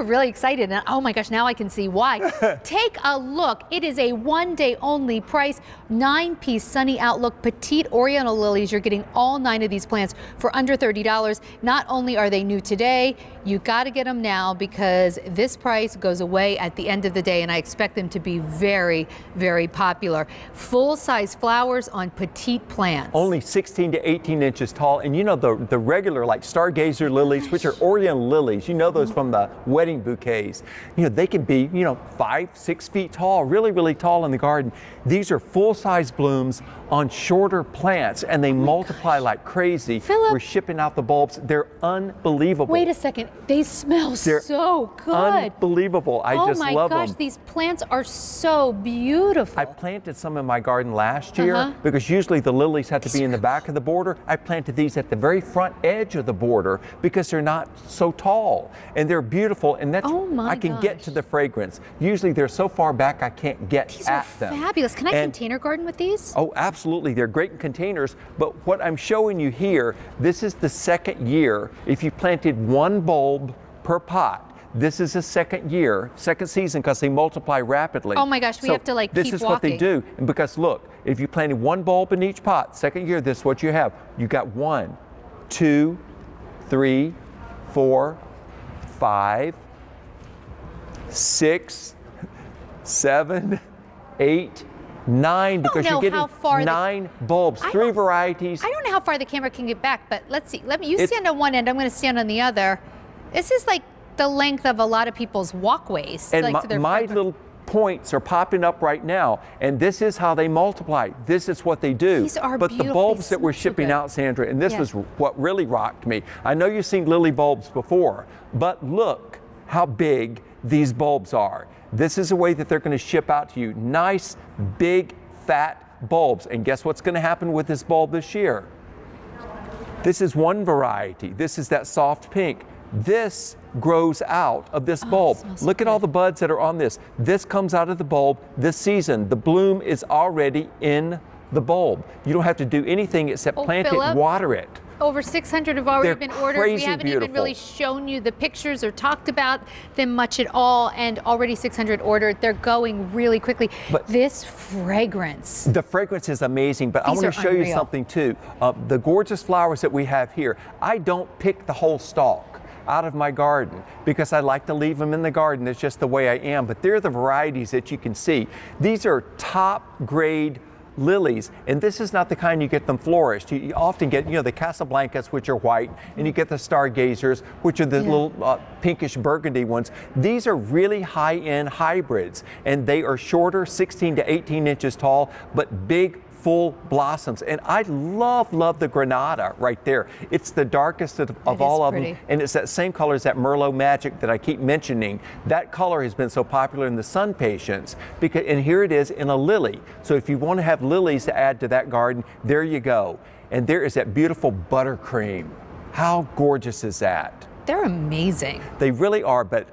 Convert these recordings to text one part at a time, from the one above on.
were really excited, and oh my gosh, now I can see why. Take a look. It is a one-day only price. 9-piece sunny outlook Petite Oriental lilies. You're getting all 9 of these plants for under $30. Not only are they new today, you got to get them now because this price goes away at the end of the day, and I expect them to be very, very popular. Full-size flowers on petite plants. Only 16 to 18 inches tall, and you know the regular like stargazer lilies, which are Oriental lilies, you know those from the wedding bouquets. You know, they can be, 5-6 feet tall, really, really tall in the garden. These are full-size blooms on shorter plants, and they multiply like crazy. Philip, we're shipping out the bulbs. They're unbelievable. Wait a second. They smell so good. Unbelievable. I just love them. Oh my gosh, these plants are so beautiful. I planted some in my garden last year because usually the lilies have to be in the back of the border. I planted these at the very front edge of the border because they're not so tall, and they're beautiful, and that's I can get to the fragrance. Usually they're so far back I can't get at them. Fabulous. Can I container garden with these? Oh, absolutely. They're great in containers, but what I'm showing you here, this is the second year. If you planted one bulb per pot, this is the second season, because they multiply rapidly. Oh my gosh, we have to keep walking. This is what they do, and because look, if you planted one bulb in each pot, second year, this is what you have. You got 1, 2, 3, 4, 5, 6, 7, 8, 9, because you're getting 9 bulbs, 3 varieties. I don't know how far the camera can get back, but let's see. You stand on one end, I'm going to stand on the other. This is like the length of a lot of people's walkways. And my little points are popping up right now, and this is how they multiply. This is what they do. These are but beautiful. The bulbs that we're shipping out, Sandra, and this was what really rocked me. I know you've seen lily bulbs before, but look how big these bulbs are. This is a way that they're going to ship out to you. Nice, big, fat bulbs. And guess what's going to happen with this bulb this year? This is one variety. This is that soft pink. This grows out of this bulb. Look at all the buds that are on this. This comes out of the bulb this season. The bloom is already in the bulb. You don't have to do anything except plant it, water it. Over 600 have already been ordered. We haven't even really shown you the pictures or talked about them much at all, and already 600 ordered. They're going really quickly. But this fragrance. The fragrance is amazing, but I want to show you something too. The gorgeous flowers that we have here, I don't pick the whole stalk out of my garden because I like to leave them in the garden. It's just the way I am. But they're the varieties that you can see. These are top grade lilies, and this is not the kind you get them flourished. You often get, the Casablancas, which are white, and you get the stargazers, which are the little pinkish burgundy ones. These are really high-end hybrids, and they are shorter, 16 to 18 inches tall, but big, full blossoms. And I love the Granada right there. It's the darkest of all of them, and it's that same color as that Merlot Magic that I keep mentioning. That color has been so popular in the sun patients, and here it is in a lily. So if you want to have lilies to add to that garden, there you go. And there is that beautiful buttercream. How gorgeous is that? They're amazing. They really are, but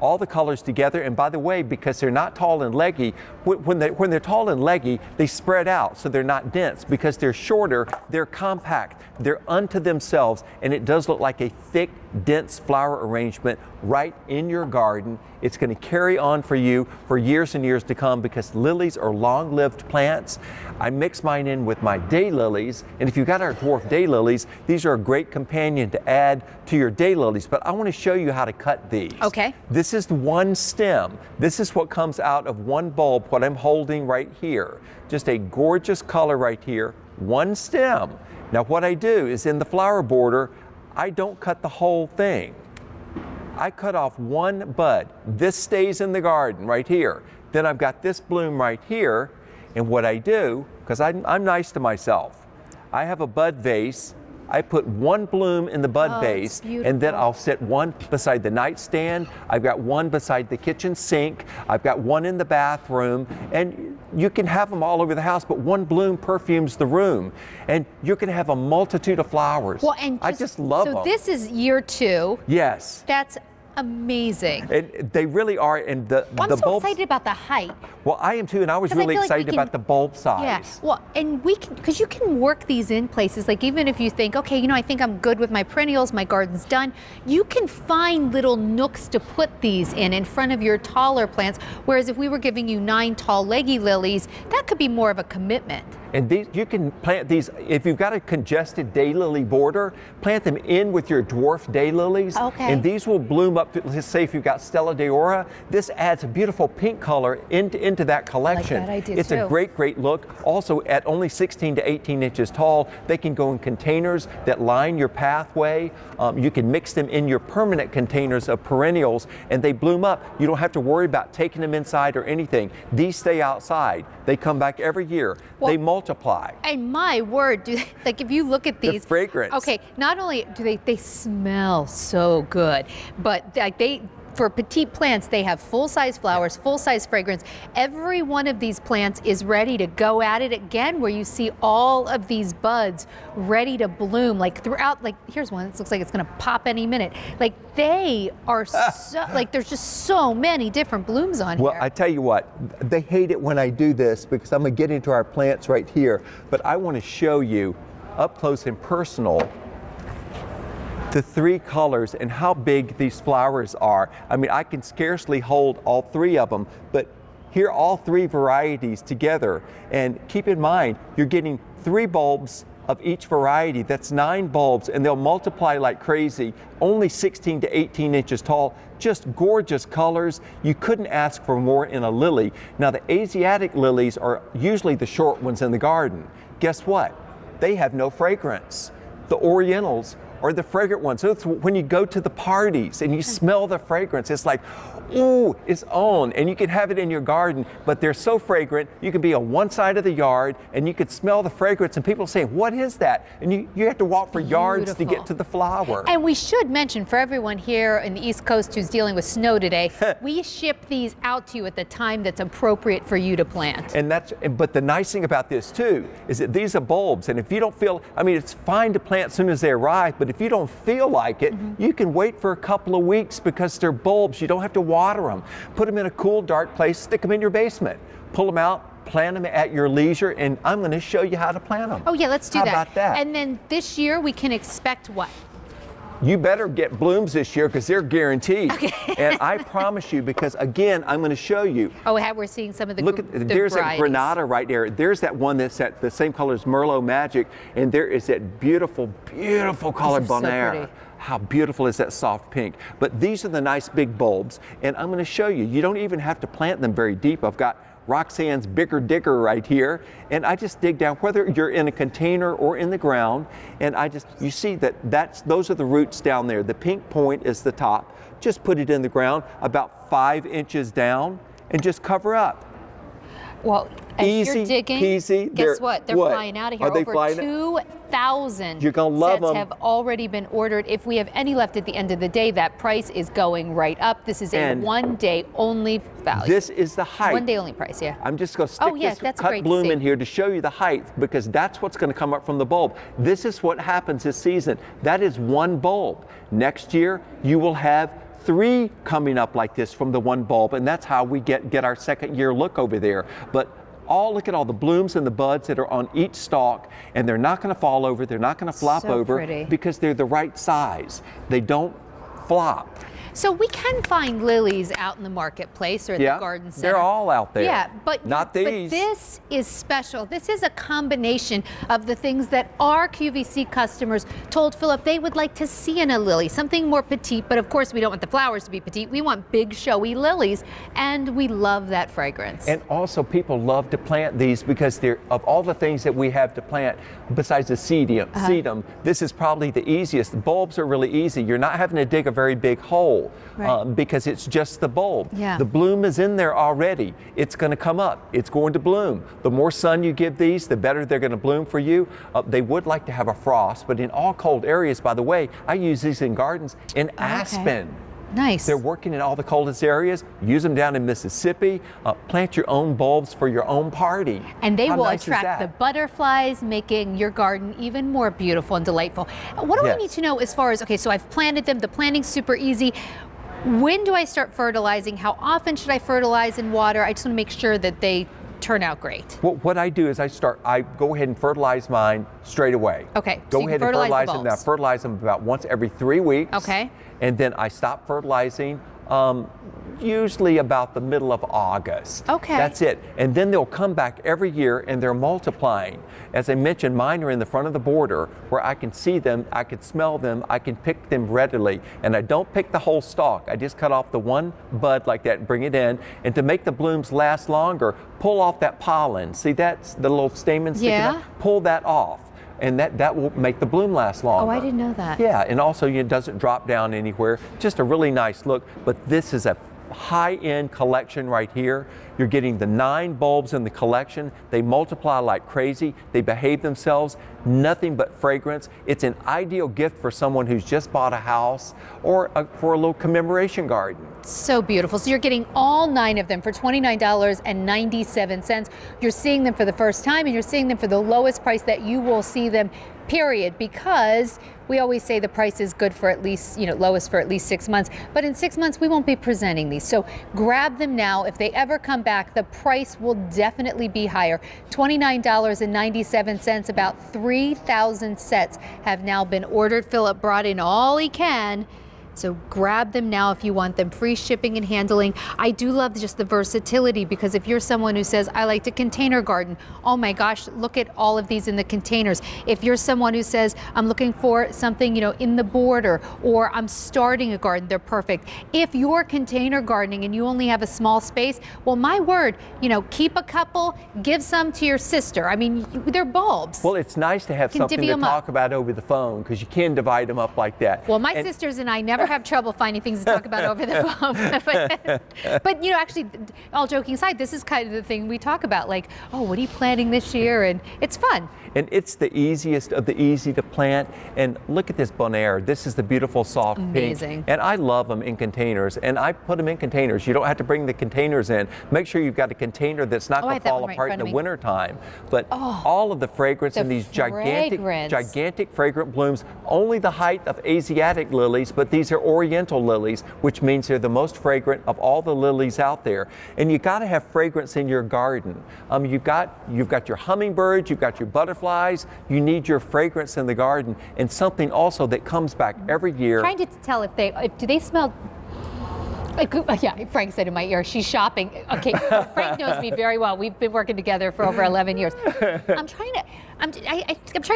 all the colors together, and by the way, because they're not tall and leggy, when they're tall and leggy, they spread out, so they're not dense. Because they're shorter, they're compact, they're unto themselves, and it does look like a thick, dense flower arrangement right in your garden. It's going to carry on for you for years and years to come, because lilies are long-lived plants. I mix mine in with my daylilies, and if you've got our dwarf daylilies, these are a great companion to add to your daylilies. But I want to show you how to cut these. Okay. This is one stem. This is what comes out of one bulb, what I'm holding right here. Just a gorgeous color right here, one stem. Now what I do is in the flower border, I don't cut the whole thing. I cut off one bud. This stays in the garden right here. Then I've got this bloom right here, and what I do, because I'm nice to myself, I have a bud vase. I put one bloom in the bud vase, and then I'll set one beside the nightstand. I've got one beside the kitchen sink. I've got one in the bathroom, and you can have them all over the house, but one bloom perfumes the room, and you can have a multitude of flowers. Well, and I just love them. So this is year 2. Yes. That's amazing. And they really are. And I'm the so bulbs, excited about the height. well, I am too, and I was really excited about the bulb size. Yeah, well, and we can, because you can work these in places, like even if you think, okay, I think I'm good with my perennials, my garden's done, you can find little nooks to put these in front of your taller plants, whereas if we were giving you 9 tall leggy lilies, that could be more of a commitment. And these, you can plant these, if you've got a congested daylily border, plant them in with your dwarf daylilies. Okay. And these will bloom up, let's say if you've got Stella d'Ora, this adds a beautiful pink color into that collection. I like that idea it's too. a great look. Also, at only 16 to 18 inches tall, they can go in containers that line your pathway. You can mix them in your permanent containers of perennials, and they bloom up. You don't have to worry about taking them inside or anything. These stay outside. They come back every year. They multiply. And my word, like if you look at these, the fragrance. Okay, not only do they smell so good, but like for petite plants, they have full-size flowers, full-size fragrance. Every one of these plants is ready to go at it again, where you see all of these buds ready to bloom, like throughout, like here's one that looks like it's gonna pop any minute. Like they are so, like there's just so many different blooms on here. Well, I tell you what, they hate it when I do this because I'm gonna get into our plants right here, but I wanna show you up close and personal the 3 colors and how big these flowers are. I mean, I can scarcely hold all 3 of them, but here all 3 varieties together. And keep in mind, you're getting 3 bulbs of each variety. That's 9 bulbs, and they'll multiply like crazy. Only 16 to 18 inches tall. Just gorgeous colors. You couldn't ask for more in a lily. Now, the Asiatic lilies are usually the short ones in the garden. Guess what? They have no fragrance. The Orientals are the fragrant ones. So it's when you go to the parties and you smell the fragrance, it's like, ooh, it's on. And you can have it in your garden, but they're so fragrant, you can be on one side of the yard and you could smell the fragrance and people saying, what is that? And you have to walk for yards to get to the flower. And we should mention for everyone here in the East Coast who's dealing with snow today, we ship these out to you at the time that's appropriate for you to plant. And but the nice thing about this too, is that these are bulbs. And if you don't feel, I mean, it's fine to plant as soon as they arrive, but if you don't feel like it, you can wait for a couple of weeks because they're bulbs. You don't have to water them. Put them in a cool, dark place, stick them in your basement. Pull them out, plant them at your leisure, and I'm going to show you how to plant them. Oh yeah, let's do that. How about that? And then this year we can expect what? You better get blooms this year because they're guaranteed. Okay. And I promise you, because again, I'm going to show you. Oh, we're seeing some of the Look at, there's varieties. a Granada right there. There's that one that's at the same color as Merlot Magic, and there is that beautiful, beautiful color Bonaire. So how beautiful is that soft pink? But these are the nice big bulbs, and I'm going to show you. You don't even have to plant them very deep. I've got Roxanne's Bigger Digger right here, and I just dig down, whether you're in a container or in the ground, and you see those are the roots down there. The pink point is the top. Just put it in the ground about 5 inches down and just cover up. Well, as easy you're digging, peasy. Guess what? They're flying out of here. Are they Over flying? 2,000 You're gonna love sets them. have already been ordered. If we have any left at the end of the day, that price is going right up. This is a one-day only value. This is the height. One-day only price, yeah. I'm just going to stick this cut bloom in here to show you the height, because that's what's going to come up from the bulb. This is what happens this season. That is one bulb. Next year, you will have 3 coming up like this from the one bulb, and that's how we get our second year look over there. But look at all the blooms and the buds that are on each stalk, and they're not going to fall over, they're not going to flop over, because they're the right size. They don't flop. So we can find lilies out in the marketplace or at the garden center. They're all out there. Yeah, but not these. But this is special. This is a combination of the things that our QVC customers told Philip they would like to see in a lily. Something more petite, but of course we don't want the flowers to be petite. We want big, showy lilies, and we love that fragrance. And also people love to plant these because they're, of all the things that we have to plant, besides the sedum, this is probably the easiest. The bulbs are really easy. You're not having to dig a very big hole. Because it's just the bulb. The bloom is in there already. It's going to come up. It's going to bloom. The more sun you give these, the better they're going to bloom for you. They would like to have a frost, but in all cold areas, by the way, I use these in gardens in aspen. Nice. They're working in all the coldest areas. Use them down in Mississippi. Plant your own bulbs for your own party. And they will attract the butterflies, making your garden even more beautiful and delightful. What do I need to know as far as, okay, so I've planted them, the planting's super easy. When do I start fertilizing? How often should I fertilize and water? I just want to make sure that they turn out great. Well, what I do is I go ahead and fertilize mine straight away. Okay. Go ahead and fertilize them. Now fertilize them about once every 3 weeks. Okay. And then I stop fertilizing usually about the middle of August. Okay. That's it. And then they'll come back every year and they're multiplying. As I mentioned, mine are in the front of the border where I can see them, I can smell them, I can pick them readily. And I don't pick the whole stalk. I just cut off the one bud like that and bring it in. And to make the blooms last longer, pull off that pollen. See that's the little stamen sticking out? Pull that off. And that will make the bloom last longer. Oh, I didn't know that. Yeah, and also it doesn't drop down anywhere. Just a really nice look, but this is a high-end collection right here. You're getting the 9 bulbs in the collection. They multiply like crazy. They behave themselves. Nothing but fragrance. It's an ideal gift for someone who's just bought a house or for a little commemoration garden. So beautiful. So you're getting all 9 of them for $29.97. You're seeing them for the first time, and you're seeing them for the lowest price that you will see them, period, because we always say the price is good for at least, lowest for at least 6 months, but in 6 months we won't be presenting these. So grab them now. If they ever come back, the price will definitely be higher. $29.97, about 3,000 sets have now been ordered. Philip brought in all he can. So grab them now if you want them. Free shipping and handling. I do love just the versatility, because if you're someone who says, I like to container garden, oh my gosh, look at all of these in the containers. If you're someone who says, I'm looking for something, in the border, or I'm starting a garden, they're perfect. If you're container gardening and you only have a small space, well, my word, keep a couple, give some to your sister. I mean, they're bulbs. Well, it's nice to have something to talk about over the phone, because you can divide them up like that. Well, my sisters and I never have trouble finding things to talk about over the phone. but actually, all joking aside, this is kind of the thing we talk about, like, oh, what are you planting this year? And it's fun. And it's the easiest of the easy to plant. And look at this Bonaire. This is the beautiful soft pink. And I love them in containers. And I put them in containers. You don't have to bring the containers in. Make sure you've got a container that's not going to fall apart in the wintertime. But all of the fragrance and these gigantic fragrant blooms, only the height of Asiatic lilies, but these are Oriental lilies, which means they're the most fragrant of all the lilies out there. And you got to have fragrance in your garden. You've got your hummingbirds, you've got your butterflies. You need your fragrance in the garden, and something also that comes back every year. Trying to tell if do they smell. Yeah, Frank said in my ear, she's shopping. Okay, Frank knows me very well. We've been working together for over 11 years. I'm trying to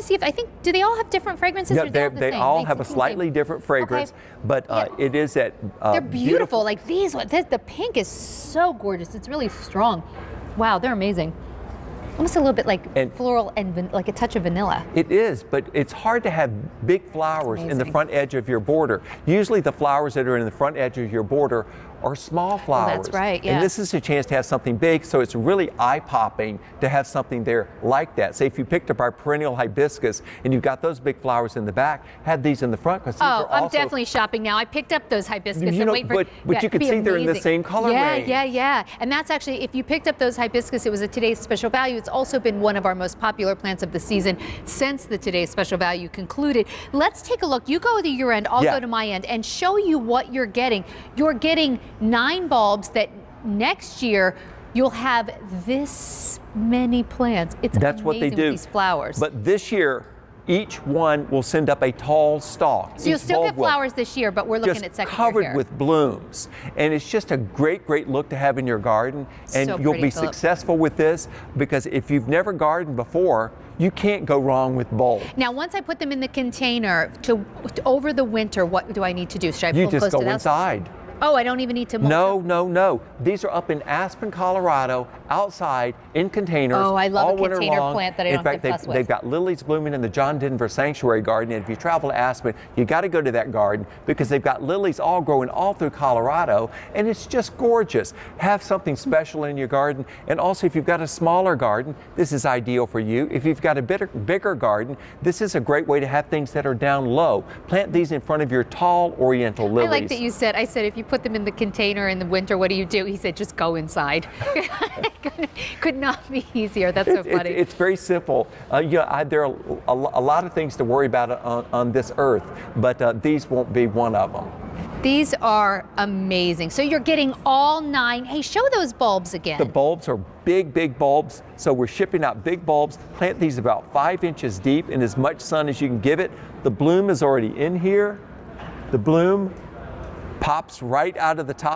see if do they all have different fragrances? No, or they all have a slightly different fragrance, but it is that they're beautiful. Like these ones, the pink is so gorgeous. It's really strong. Wow, they're amazing. Almost a little bit like floral and like a touch of vanilla. It is, but it's hard to have big flowers in the front edge of your border. Usually the flowers that are in the front edge of your border are small flowers. That's right, yeah. And this is a chance to have something big, so it's really eye-popping to have something there like that. Say if you picked up our perennial hibiscus and you've got those big flowers in the back, have these in the front. I'm definitely shopping now. I picked up those hibiscus and wait for but you can see they're in the same color range. Yeah. And that's actually, if you picked up those hibiscus, it was a Today's Special Value. It's also been one of our most popular plants of the season since the Today's Special Value concluded. Let's take a look. You go to your end, I'll go to my end, and show you what you're getting. You're getting 9 bulbs that next year you'll have this many plants. That's what they do. With these flowers. But this year, each one will send up a tall stalk. So you'll still get flowers this year, but we're looking at second year covered with blooms. And it's just a great look to have in your garden. And you'll be successful with this, because if you've never gardened before, you can't go wrong with bulbs. Now, once I put them in the container over the winter, what do I need to do? Should I pull You just close to go that? inside. Oh, I don't even need to mulch. No. These are up in Aspen, Colorado, outside in containers. Oh, I love all a winter container long. plant that I don't have to fuss with. They've got lilies blooming in the John Denver Sanctuary Garden. And if you travel to Aspen, you got to go to that garden, because they've got lilies all growing all through Colorado, and it's just gorgeous. Have something special in your garden. And also, if you've got a smaller garden, this is ideal for you. If you've got a bigger garden, this is a great way to have things that are down low. Plant these in front of your tall Oriental lilies. I like that you said, I said, if you put them in the container in the winter, what do you do? He said, just go inside. Could not be easier. That's so funny. It's very simple. There are a lot of things to worry about on this earth, but these won't be one of them. These are amazing. So you're getting all 9. Hey, show those bulbs again. The bulbs are big, big bulbs. So we're shipping out big bulbs. Plant these about 5 inches deep in as much sun as you can give it. The bloom is already in here. The bloom pops right out of the top.